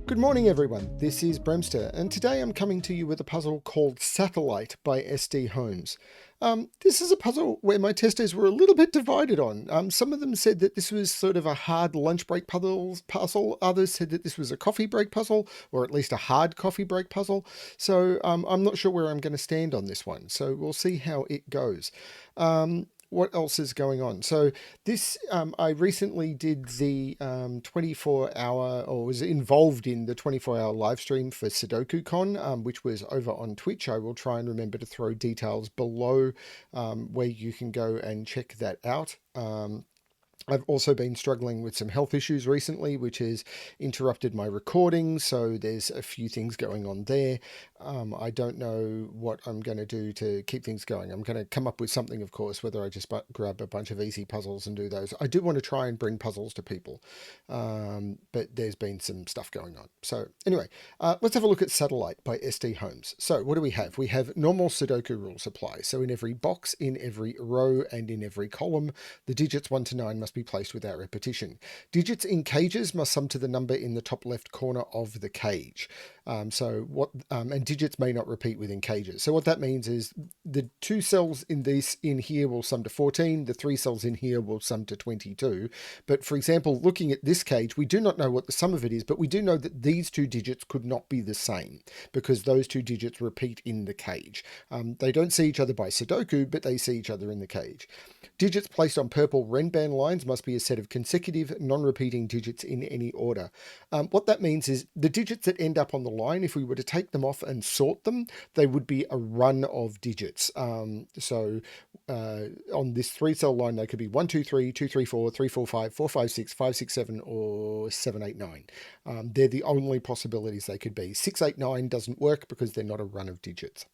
Good morning everyone, this is BremSter, and today I'm coming to you with a puzzle called Satellite by sdholmes. This is a puzzle where my testers were a little bit divided on. Some of them said that this was sort of a hard lunch break puzzle, others said that this was a coffee break puzzle, or at least a hard coffee break puzzle. So I'm not sure where I'm going to stand on this one, so we'll see how it goes. What else is going on? So this, I recently did the 24-hour, or was involved in the 24-hour live stream for Sudoku Con, which was over on Twitch. I will try and remember to throw details below where you can go and check that out. I've also been struggling with some health issues recently, which has interrupted my recording, so there's a few things going on there. I don't know what I'm going to do to keep things going. I'm going to come up with something, of course, whether I just grab a bunch of easy puzzles and do those. I do want to try and bring puzzles to people, but there's been some stuff going on. So anyway, let's have a look at Satellite by sdholmes. So what do we have? We have normal Sudoku rules apply. So in every box, in every row, and in every column, the digits 1 to 9 must be placed without repetition. Digits in cages must sum to the number in the top left corner of the cage. And digits may not repeat within cages. So what that means is the 2 cells in here will sum to 14. The 3 cells in here will sum to 22. But for example, looking at this cage, we do not know what the sum of it is, but we do know that these 2 digits could not be the same because those 2 digits repeat in the cage. They don't see each other by Sudoku, but they see each other in the cage. Digits placed on purple Renban lines must be a set of consecutive, non-repeating digits in any order. What that means is the digits that end up on the line, if we were to take them off and sort them, they would be a run of digits. On this 3-cell line, they could be 1, 2, 3, 2, 3, 4, 3, 4, 5, 4, 5, 6, 5, 6, 7, or 7, 8, 9. They're the only possibilities they could be. 6, 8, 9 doesn't work because they're not a run of digits.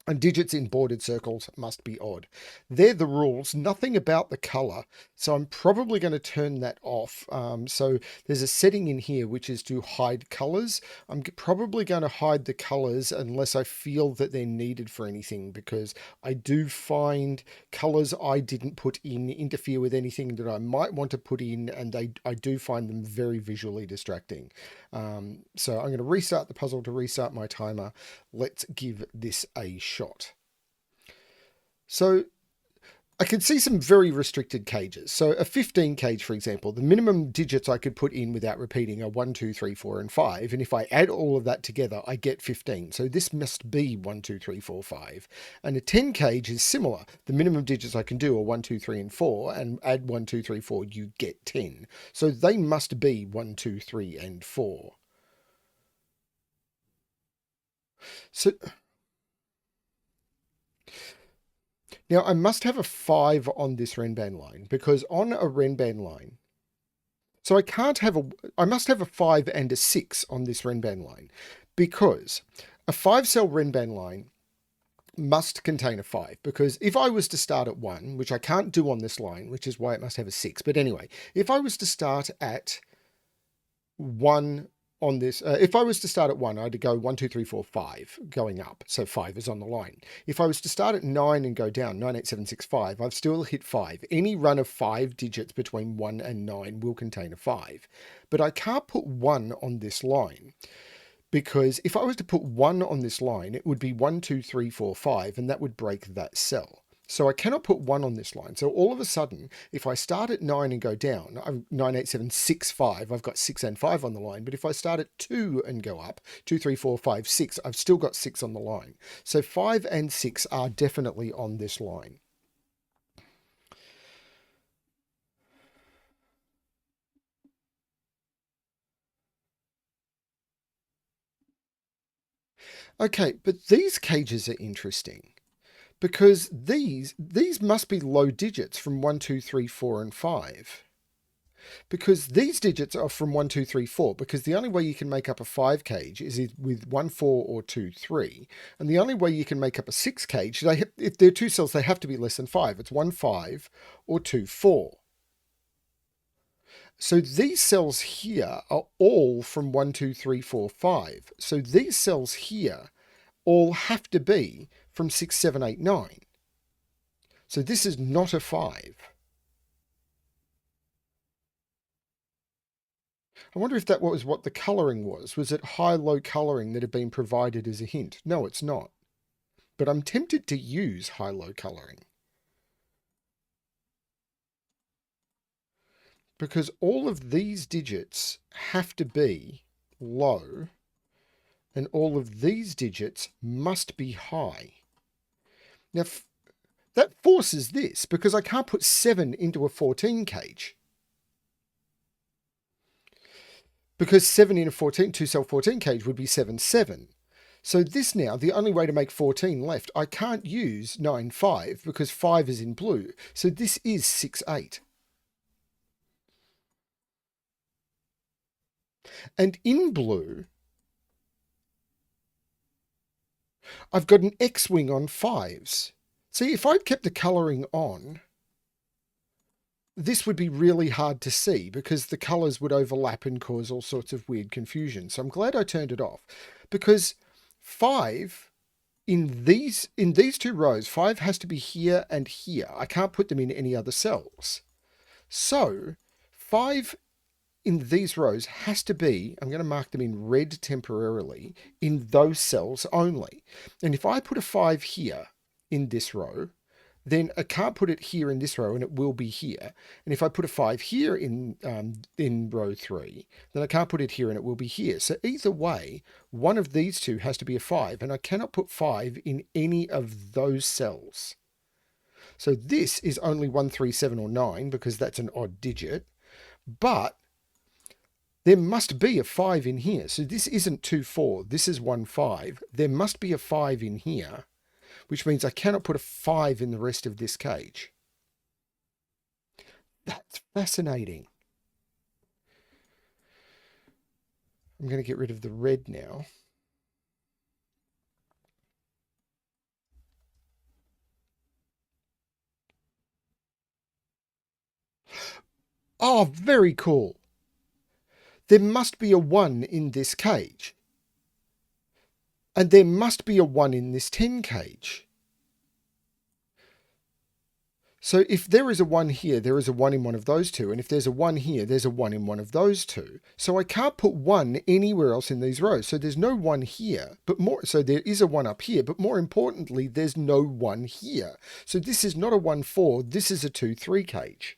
And digits in bordered circles must be odd. They're the rules, nothing about the color. So I'm probably going to turn that off. So there's a setting in here which is to hide colors. I'm probably going to hide the colors unless I feel that they're needed for anything, because I do find colors I didn't put in interfere with anything that I might want to put in, and I do find them very visually distracting. So I'm going to restart the puzzle to restart my timer. Let's give this a shot. So I could see some very restricted cages. So a 15 cage, for example, the minimum digits I could put in without repeating are 1, 2, 3, 4, and 5. And if I add all of that together, I get 15. So this must be 1, 2, 3, 4, 5. And a 10 cage is similar. The minimum digits I can do are 1, 2, 3, and 4. And add 1, 2, 3, 4, you get 10. So they must be 1, 2, 3, and 4. So now I must have a 5 on this Renban line, because on a Renban line, so I must have a 5 and a 6 on this Renban line, because a 5-cell Renban line must contain a 5, because if I was to start at 1, which I can't do on this line, which is why it must have a 6. But anyway, if I was to start at 1 on this, if I was to start at 1, I'd go 1, 2, 3, 4, 5 going up. So 5 is on the line. If I was to start at 9 and go down, 9, 8, 7, 6, 5, I've still hit 5. Any run of 5 digits between 1 and 9 will contain a 5. But I can't put 1 on this line, because if I was to put 1 on this line, it would be 1, 2, 3, 4, 5, and that would break that cell. So I cannot put 1 on this line. So all of a sudden, if I start at 9 and go down, 9, 8, 7, 6, 5, I've got 6 and 5 on the line. But if I start at 2 and go up, 2, 3, 4, 5, 6, I've still got 6 on the line. So 5 and 6 are definitely on this line. Okay, but these cages are interesting, because these must be low digits from 1, 2, 3, 4, and 5. Because these digits are from 1, 2, 3, 4, because the only way you can make up a 5 cage is with 1, 4, or 2, 3. And the only way you can make up a 6 cage, if they're 2 cells, they have to be less than 5. It's 1, 5, or 2, 4. So these cells here are all from 1, 2, 3, 4, 5. So these cells here all have to be from 6, 7, 8, 9. So this is not a 5. I wonder if that was what the colouring was. Was it high-low colouring that had been provided as a hint? No, it's not. But I'm tempted to use high-low colouring. Because all of these digits have to be low, and all of these digits must be high. Now, that forces this, because I can't put 7 into a 14 cage. Because 7 in a 14, 2-cell 14 cage would be 7, 7. So this now, the only way to make 14 left, I can't use 9, 5, because 5 is in blue. So this is 6, 8. And in blue, I've got an X-wing on 5s. See, if I'd kept the colouring on, this would be really hard to see because the colours would overlap and cause all sorts of weird confusion. So I'm glad I turned it off, because 5 in these 2 rows, 5 has to be here and here. I can't put them in any other cells. So 5 in these rows has to be, I'm going to mark them in red temporarily, in those cells only. And if I put a 5 here in this row, then I can't put it here in this row and it will be here. And if I put a 5 here in row 3, then I can't put it here and it will be here. So either way, one of these two has to be a 5, and I cannot put 5 in any of those cells. So this is only 1, 3, 7, or 9 because that's an odd digit, but there must be a 5 in here. So this isn't 2, 4, this is 1, 5. There must be a 5 in here, which means I cannot put a 5 in the rest of this cage. That's fascinating. I'm going to get rid of the red now. Oh, very cool. There must be a 1 in this cage. And there must be a 1 in this 10 cage. So if there is a 1 here, there is a 1 in one of those two. And if there's a 1 here, there's a 1 in one of those two. So I can't put 1 anywhere else in these rows. So there's no 1 here, so there is a 1 up here, but more importantly, there's no 1 here. So this is not a 1, 4, this is a 2, 3 cage.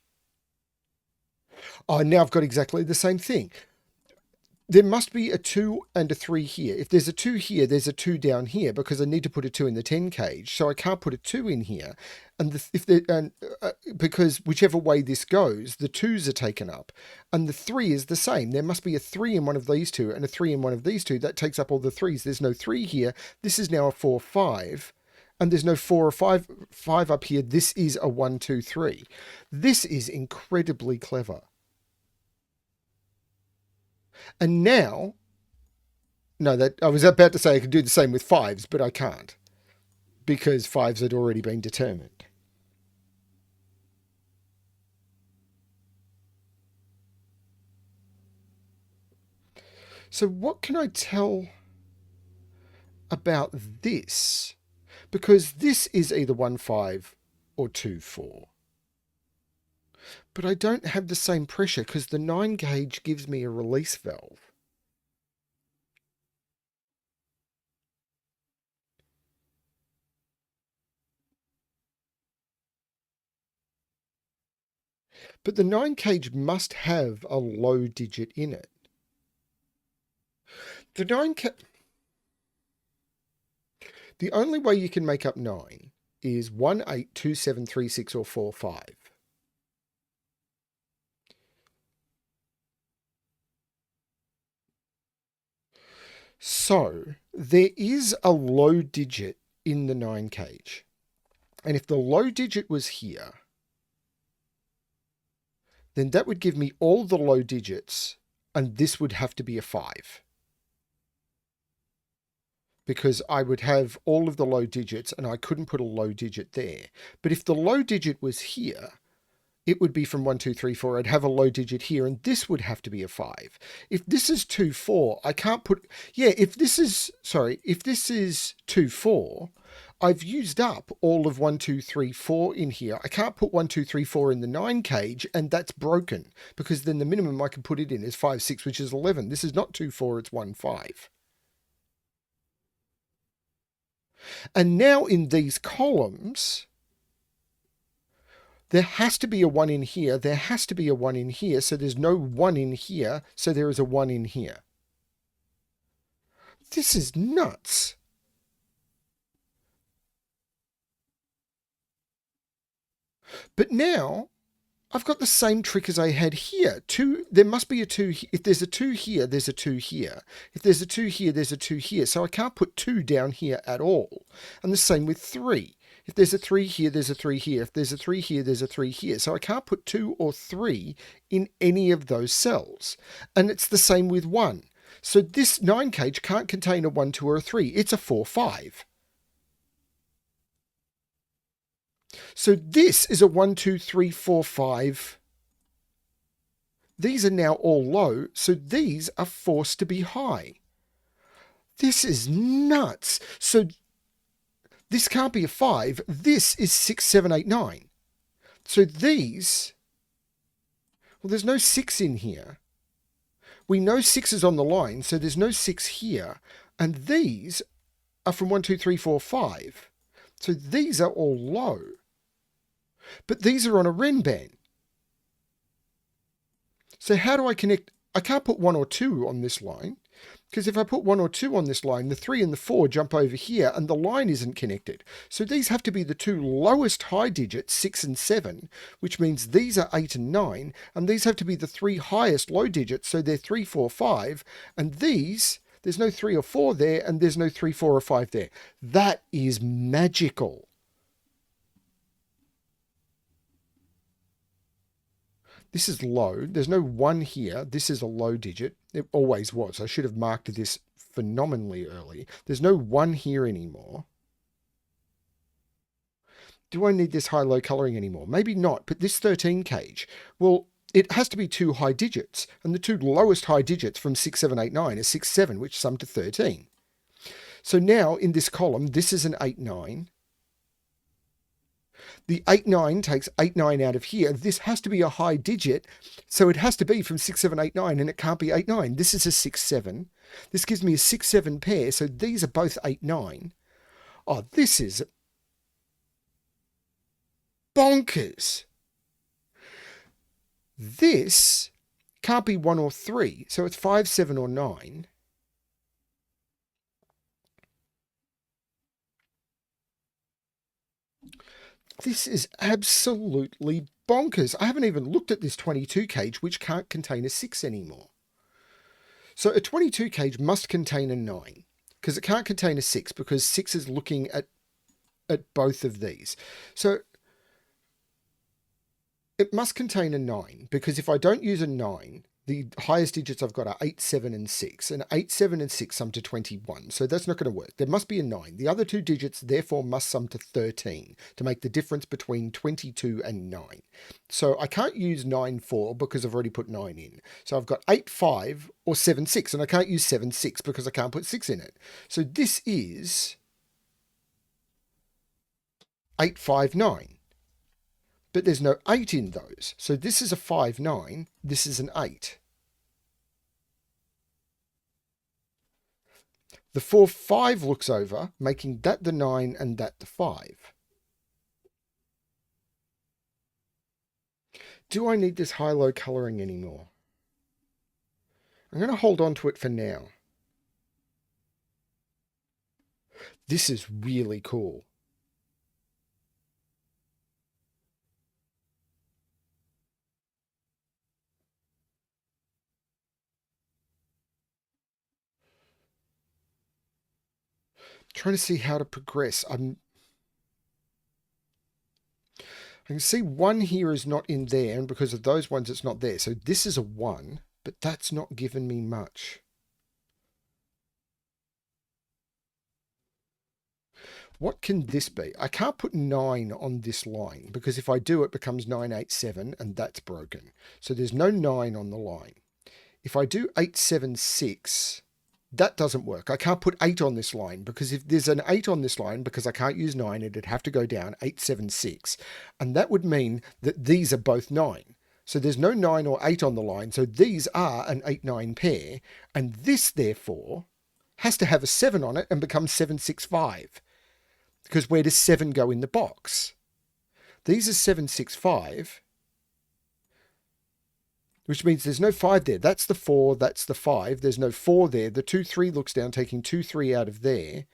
Oh, now I've got exactly the same thing. There must be a 2 and a 3 here. If there's a 2 here, there's a 2 down here because I need to put a 2 in the 10 cage. So I can't put a 2 in here. And because whichever way this goes, the 2s are taken up. And the 3 is the same. There must be a 3 in one of these two and a 3 in one of these two. That takes up all the 3s. There's no 3 here. This is now a 4, 5. And there's no 4 or 5 up here. This is a 1, 2, 3. This is incredibly clever. And now, no, I was about to say I could do the same with 5s, but I can't because 5s had already been determined. So what can I tell about this? Because this is either 1, 5 or 2, 4. But I don't have the same pressure because the 9 gauge gives me a release valve. But the 9 gauge must have a low digit in it. The only way you can make up 9 is 1, 8, 2, 7, 3, 6, or 4, 5. So there is a low digit in the 9 gauge. And if the low digit was here, then that would give me all the low digits, and this would have to be a 5. Because I would have all of the low digits, and I couldn't put a low digit there. But if the low digit was here, it would be from 1, 2, 3, 4. I'd have a low digit here, and this would have to be a 5. If this is 2, 4, I can't put... Yeah, if this is 2, 4, I've used up all of 1, 2, 3, 4 in here. I can't put 1, 2, 3, 4 in the 9 cage, and that's broken, because then the minimum I can put it in is 5, 6, which is 11. This is not 2, 4, it's 1, 5. And now in these columns, there has to be a 1 in here, there has to be a 1 in here, so there's no 1 in here, so there is a 1 in here. This is nuts. But now I've got the same trick as I had here. There must be a 2. If there's a 2 here, there's a 2 here. If there's a 2 here, there's a 2 here. So I can't put 2 down here at all. And the same with 3. If there's a 3 here, there's a 3 here. If there's a 3 here, there's a 3 here. So I can't put 2 or 3 in any of those cells. And it's the same with 1. So this 9 cage can't contain a 1, 2, or a 3. It's a 4, 5. So this is a 1, 2, 3, 4, 5. These are now all low, so these are forced to be high. This is nuts. So this can't be a 5. This is 6, 7, 8, 9. So these, well, there's no 6 in here. We know 6 is on the line, so there's no 6 here. And these are from 1, 2, 3, 4, 5. So these are all low. But these are on a Renban. So how do I connect? I can't put 1 or 2 on this line, because if I put 1 or 2 on this line, the 3 and the 4 jump over here and the line isn't connected. So these have to be the 2 lowest high digits, 6 and 7, which means these are 8 and 9, and these have to be the 3 highest low digits, so they're 3, 4, 5, and these, there's no 3 or 4 there, and there's no 3, 4 or 5 there. That is magical. This is low. There's no 1 here. This is a low digit. It always was. I should have marked this phenomenally early. There's no 1 here anymore. Do I need this high-low colouring anymore? Maybe not, but this 13 cage, well, it has to be 2 high digits, and the 2 lowest high digits from 6, 7, 8, 9 is 6, 7, which sum to 13. So now in this column, this is an 8, 9. The 8, 9 takes 8, 9 out of here. This has to be a high digit, so it has to be from 6, 7, 8, 9, and it can't be 8, 9. This is a 6, 7. This gives me a 6, 7 pair, so these are both 8, 9. Oh, this is bonkers. This can't be 1 or 3, so it's 5, 7, or 9. This is absolutely bonkers. I haven't even looked at this 22 cage, which can't contain a 6 anymore. So a 22 cage must contain a 9, because it can't contain a 6, because 6 is looking at both of these. So it must contain a 9, because if I don't use a 9, the highest digits I've got are 8, 7, and 6. And 8, 7, and 6 sum to 21. So that's not going to work. There must be a 9. The other 2 digits, therefore, must sum to 13 to make the difference between 22 and 9. So I can't use 9, 4 because I've already put 9 in. So I've got 8, 5 or 7, 6. And I can't use 7, 6 because I can't put 6 in it. So this is 8, 5, 9. But there's no 8 in those. So this is a 5, 9. This is an 8. The 4, 5 looks over, making that the 9 and that the 5. Do I need this high-low colouring anymore? I'm going to hold on to it for now. This is really cool. Trying to see how to progress. I can see 1 here is not in there, and because of those ones it's not there. So this is a 1, but that's not given me much. What can this be? I can't put 9 on this line, because if I do, it becomes 9, 8, 7, and that's broken. So there's no 9 on the line. If I do 8, 7, 6, That doesn't work. I can't put 8 on this line because if there's an 8 on this line, because I can't use 9, it'd have to go down 8, 7, 6. And that would mean that these are both 9. So there's no 9 or 8 on the line. So these are an 8, 9 pair. And this, therefore, has to have a 7 on it and become 7, 6, 5. Because where does 7 go in the box? These are 7, 6, 5. Which means there's no 5 there. That's the 4, that's the 5. There's no 4 there. The 2, 3 looks down, taking 2, 3 out of there.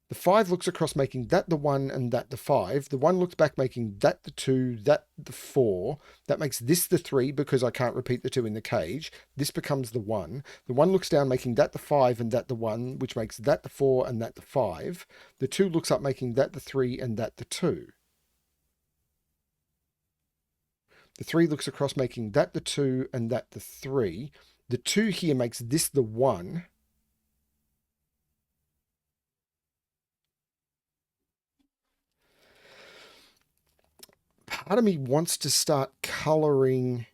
The 5 looks across, making that the 1 and that the 5. The 1 looks back, making that the 2, that the 4. That makes this the 3 because I can't repeat the 2 in the cage. This becomes the 1. The 1 looks down, making that the 5 and that the 1, which makes that the 4 and that the 5. The 2 looks up, making that the 3 and that the 2. The 3 looks across, making that the 2 and that the 3. The 2 here makes this the 1. Part of me wants to start colouring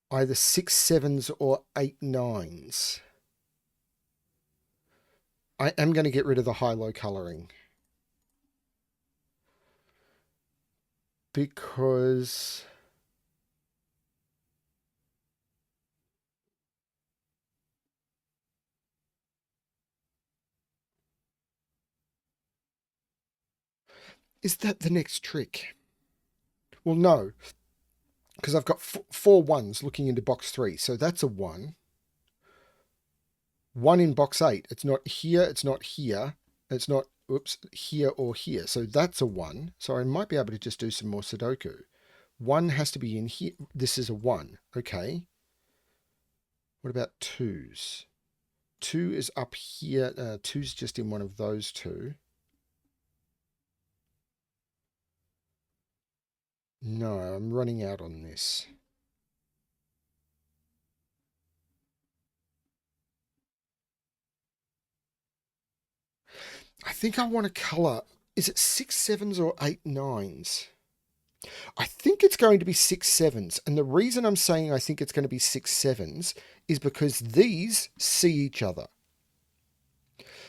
either 6 7s or 8 9s. I am going to get rid of the high-low colouring. Because is that the next trick? Well, no, because I've got 4 1s looking into box 3. So that's a 1. 1 in box 8. It's not here, it's not here. It's not, oops, here or here. So that's a 1. So I might be able to just do some more Sudoku. 1 has to be in here. This is a 1. Okay. What about 2s? 2 is up here. 2's just in one of those 2. No, I'm running out on this. I think I want to colour, is it 6 7s or 8 9s? I think it's going to be 6 7s. And the reason I'm saying I think it's going to be 6 7s is because these see each other.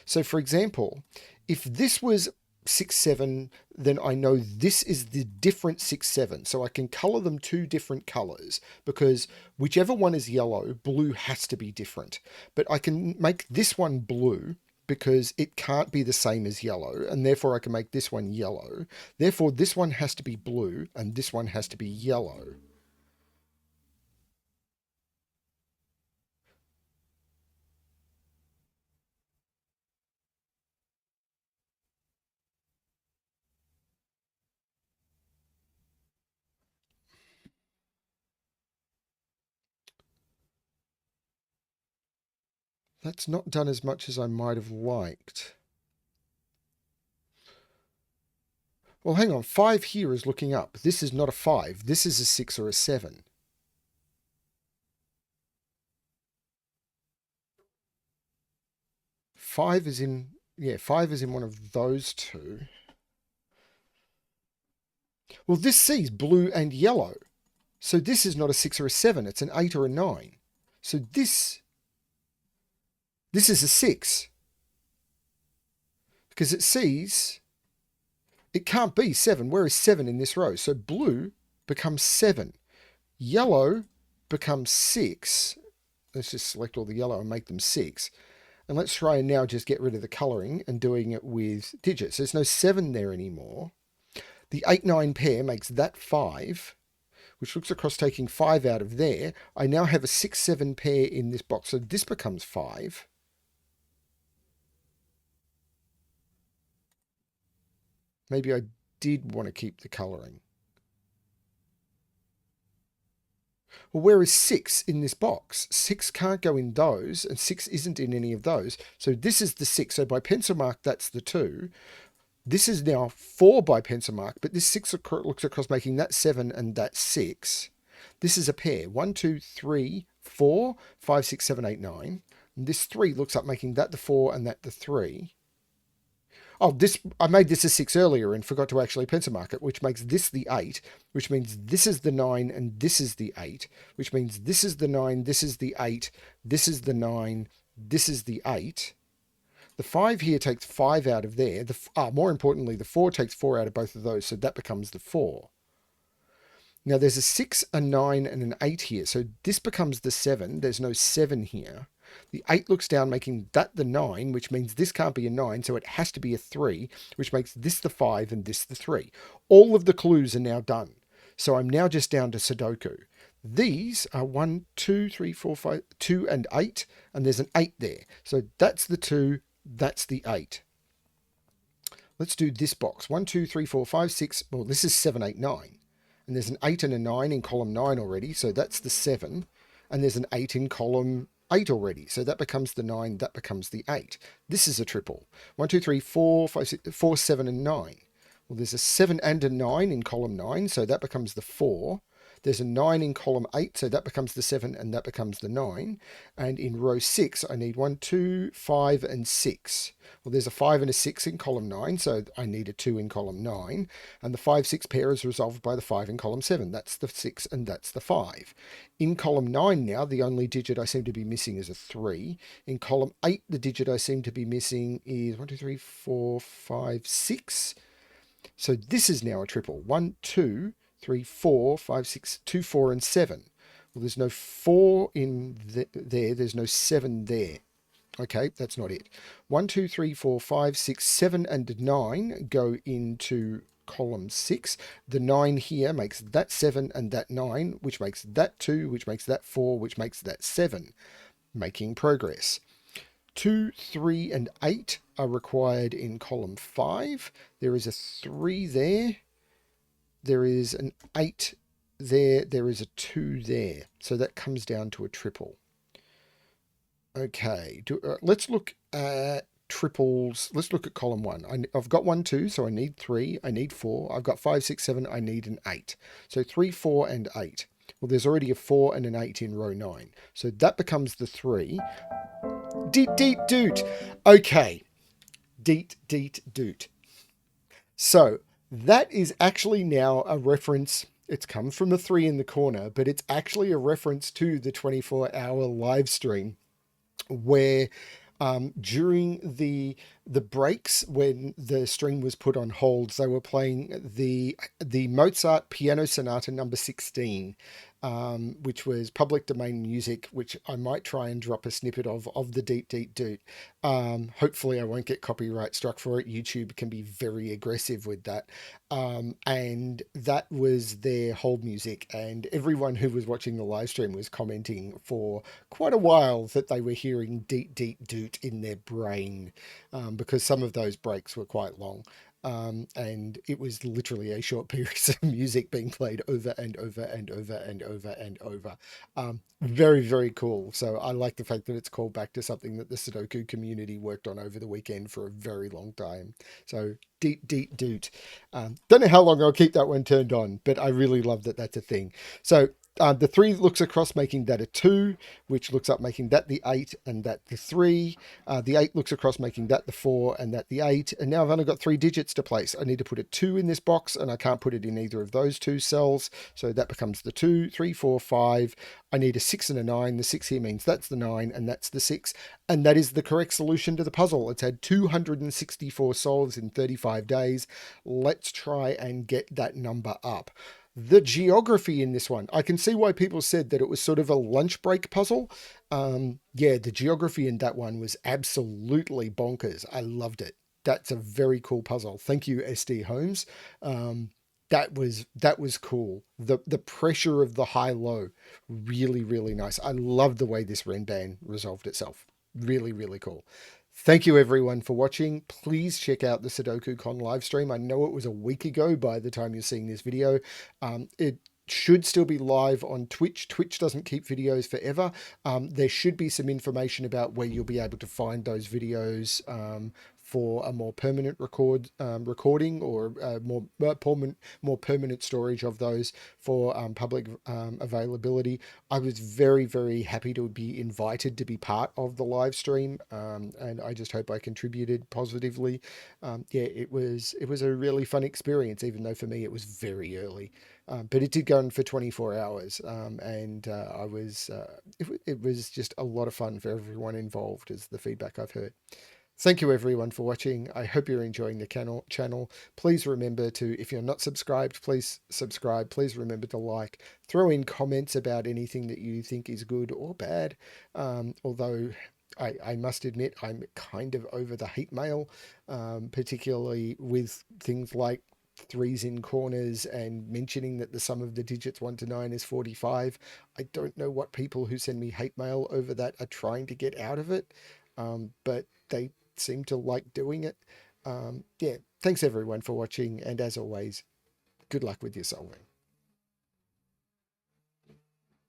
So for example, if this was 6 7, then I know this is the different 6 7. So I can colour them 2 different colours because whichever one is yellow, blue has to be different. But I can make this one blue because it can't be the same as yellow, and therefore I can make this one yellow. Therefore this one has to be blue and this one has to be yellow. That's not done as much as I might have liked. Well, hang on. 5 here is looking up. This is not a 5. This is a 6 or a 7. Five is in one of those 2. Well, this sees blue and yellow. So this is not a 6 or a 7. It's an 8 or a 9. So this is a 6. Because it sees, it can't be 7. Where is 7 in this row? So blue becomes 7. Yellow becomes 6. Let's just select all the yellow and make them 6. And let's try and now just get rid of the colouring and doing it with digits. There's no 7 there anymore. The 8 9 pair makes that 5, which looks across taking 5 out of there. I now have a 6 7 pair in this box, so this becomes 5. Maybe I did want to keep the colouring. Well, where is 6 in this box? 6 can't go in those, and 6 isn't in any of those. So this is the 6. So by pencil mark, that's the 2. This is now 4 by pencil mark, but this 6 looks across, making that 7 and that 6. This is a pair. 1, 2, 3, 4, 5, 6, 7, 8, 9. And this 3 looks up, making that the 4 and that the 3. Oh, this, I made this a 6 earlier and forgot to actually pencil mark it, which makes this the 8, which means this is the 9 and this is the 8, which means this is the 9, this is the 8, this is the 9, this is the 8. The 5 here takes 5 out of there. More importantly, the 4 takes 4 out of both of those, so that becomes the 4. Now there's a 6, a 9, and an 8 here, so this becomes the 7. There's no 7 here. The 8 looks down, making that the 9, which means this can't be a 9, so it has to be a 3, which makes this the 5 and this the 3. All of the clues are now done. So I'm now just down to Sudoku. These are 1, 2, 3, 4, 5, 2 and 8, and there's an 8 there. So that's the 2, that's the 8. Let's do this box. 1, 2, 3, 4, 5, 6. Well, this is 7, 8, 9. And there's an 8 and a 9 in column 9 already, so that's the 7. And there's an 8 in column 8 already, so that becomes the 9, that becomes the 8. This is a triple. 1, 2, 3, 4, 5, 6, 4, 7, and 9. Well, there's a 7 and a 9 in column 9, so that becomes the 4. There's a 9 in column 8, so that becomes the 7, and that becomes the 9. And in row 6, I need 1, 2, 5, and 6. Well, there's a 5 and a 6 in column 9, so I need a 2 in column 9. And the 5-6 pair is resolved by the 5 in column 7. That's the 6, and that's the 5. In column 9 now, the only digit I seem to be missing is a 3. In column 8, the digit I seem to be missing is 1, 2, 3, 4, 5, 6. So this is now a triple. 1, 2, 3, 4, 5, 6, 2, 4, and 7. Well, there's no 4 in there. There's no 7 there. Okay, that's not it. 1, 2, 3, 4, 5, 6, 7, and 9 go into column 6. The 9 here makes that 7 and that 9, which makes that 2, which makes that 4, which makes that 7. Making progress. 2, 3, and 8 are required in column 5. There is a 3 there. There is an 8 there. There is a 2 there. So that comes down to a triple. Okay, let's look at triples. Let's look at column 1. I've got 1, 2, so I need 3. I need 4. I've got 5, 6, 7. I need an 8. So 3, 4, and 8. Well, there's already a 4 and an 8 in row 9. So that becomes the 3. Deet, deet, doot. Okay. Deet, deet, doot. So that is actually now a reference. It's come from a 3 in the corner, but it's actually a reference to the 24-hour live stream where during the breaks when the stream was put on hold, they were playing the Mozart Piano Sonata No. 16, which was public domain music, which I might try and drop a snippet of the Deet Deet Doot. Hopefully I won't get copyright struck for it. YouTube can be very aggressive with that. And that was their hold music, and everyone who was watching the live stream was commenting for quite a while that they were hearing Deet Deet Doot in their brain, because some of those breaks were quite long. And it was literally a short period of music being played over and over and over and over and over. Very, very cool. So I like the fact that it's called back to something that the Sudoku community worked on over the weekend for a very long time. So Deet Deet Doot. Don't know how long I'll keep that one turned on, but I really love that that's a thing. So the 3 looks across, making that a 2, which looks up, making that the 8 and that the 3. The 8 looks across, making that the 4 and that the 8. And now I've only got 3 digits to place. I need to put a 2 in this box, and I can't put it in either of those 2 cells. So that becomes the 2, 3, 4, 5. I need a 6 and a 9. The 6 here means that's the 9 and that's the 6. And that is the correct solution to the puzzle. It's had 264 solves in 35 days. Let's try and get that number up. The geography in this one, I can see why people said that it was sort of a lunch break puzzle. Yeah, the geography in that one was absolutely bonkers. I loved it. That's a very cool puzzle. Thank you, sdholmes. That was cool. The pressure of the high-low, really, really nice. I love the way this Renban resolved itself. Really, really cool. Thank you everyone for watching. Please check out the Sudoku Con live stream. I know it was a week ago by the time you're seeing this video. It should still be live on Twitch. Twitch doesn't keep videos forever. There should be some information about where you'll be able to find those videos for a more permanent recording, or more permanent storage of those for public availability. I was very, very happy to be invited to be part of the live stream, and I just hope I contributed positively. Yeah, it was a really fun experience, even though for me it was very early. But it did go on for 24 hours, and it was just a lot of fun for everyone involved, is the feedback I've heard. Thank you everyone for watching. I hope you're enjoying the channel. Please remember to, if you're not subscribed, please subscribe. Please remember to like, throw in comments about anything that you think is good or bad. Although I must admit, I'm kind of over the hate mail, particularly with things like threes in corners and mentioning that the sum of the digits 1 to 9 is 45. I don't know what people who send me hate mail over that are trying to get out of it, but they seem to like doing it. Yeah, thanks everyone for watching, and as always, good luck with your solving.